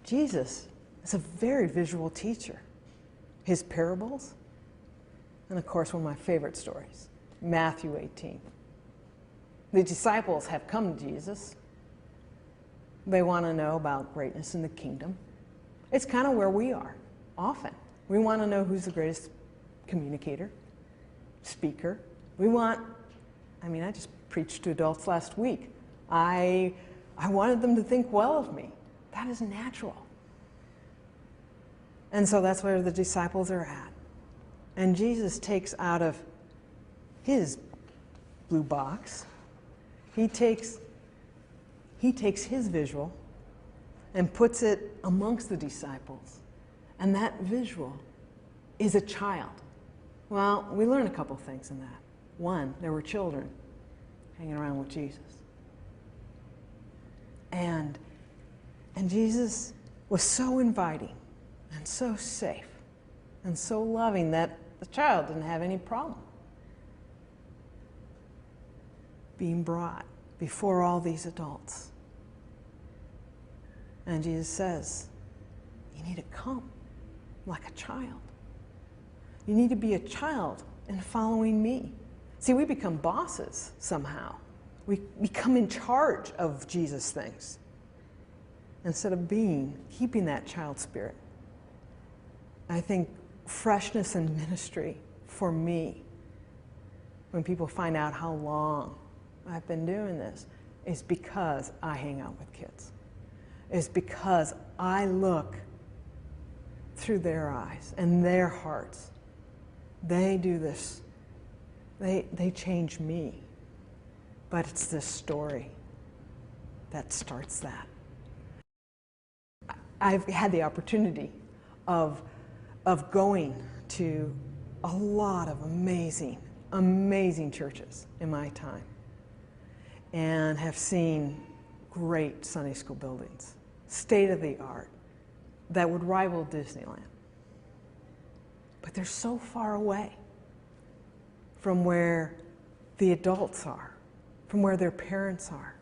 Jesus is a very visual teacher. His parables, and of course one of my favorite stories, Matthew 18. The disciples have come to Jesus. They want to know about greatness in the kingdom. It's kind of where we are, often. We want to know who's the greatest communicator, speaker. I just preached to adults last week. I wanted them to think well of me. That is natural. And so that's where the disciples are at. And Jesus takes out of his blue box, he takes his visual and puts it amongst the disciples. And that visual is a child. Well, we learn a couple things in that. One, there were children hanging around with Jesus. And Jesus was so inviting and so safe and so loving that the child didn't have any problem being brought before all these adults. And Jesus says, you need to come like a child. You need to be a child in following me. See, we become bosses somehow. We become in charge of Jesus' things instead of keeping that child spirit. I think freshness in ministry for me, when people find out how long I've been doing this, is because I hang out with kids. It's because I look through their eyes and their hearts. They do this. They change me. But it's this story that starts that. I've had the opportunity of going to a lot of amazing, amazing churches in my time and have seen great Sunday school buildings, state of the art, that would rival Disneyland. But they're so far away from where the adults are, from where their parents are.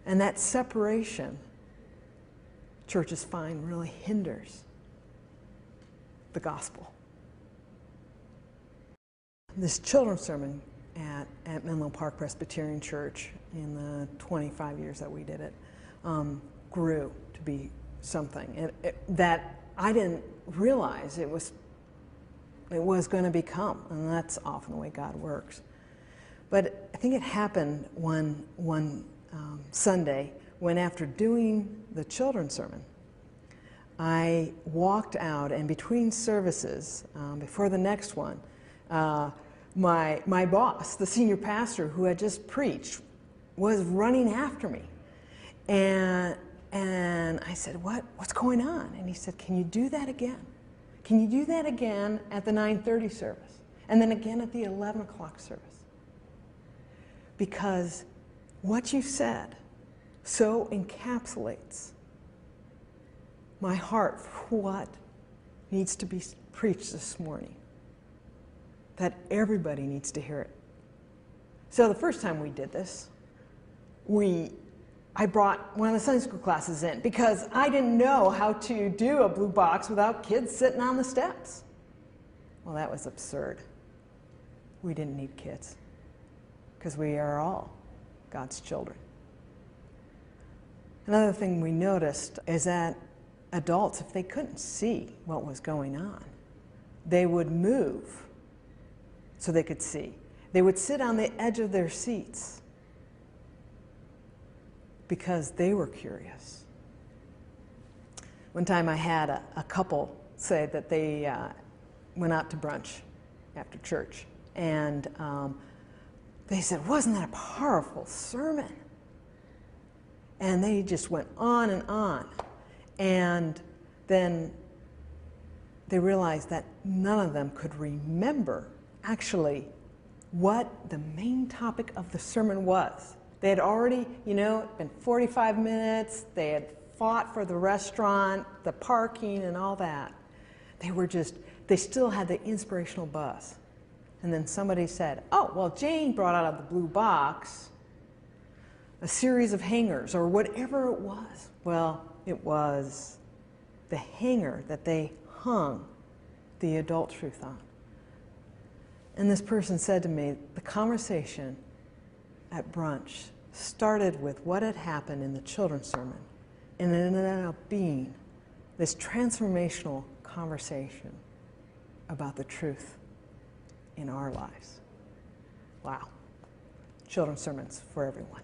And that separation, churches find, really hinders the gospel. This children's sermon at Menlo Park Presbyterian Church in the 25 years that we did it grew to be something that I didn't realize it was going to become, and that's often the way God works. But I think it happened one Sunday when, after doing the children's sermon, I walked out, and between services, before the next one, my boss, the senior pastor who had just preached, was running after me. And I said, what's going on? And he said, can you do that again? Can you do that again at the 9:30 service? And then again at the 11 o'clock service? Because what you said so encapsulates my heart for what needs to be preached this morning, that everybody needs to hear it. So the first time we did this, I brought one of the Sunday school classes in because I didn't know how to do a blue box without kids sitting on the steps. Well, that was absurd. We didn't need kids because we are all God's children. Another thing we noticed is that adults, if they couldn't see what was going on, they would move so they could see. They would sit on the edge of their seats because they were curious. One time I had a couple say that they went out to brunch after church, and they said, wasn't that a powerful sermon? And they just went on and on. And then they realized that none of them could remember actually what the main topic of the sermon was. They had already, been 45 minutes, they had fought for the restaurant, the parking, and all that. They still had the inspirational buzz. And then somebody said, oh, well, Jane brought out of the blue box a series of hangers or whatever it was. Well, it was the hanger that they hung the adult truth on. And this person said to me, the conversation at brunch started with what had happened in the children's sermon, and it ended up being this transformational conversation about the truth in our lives. Wow. Children's sermons for everyone.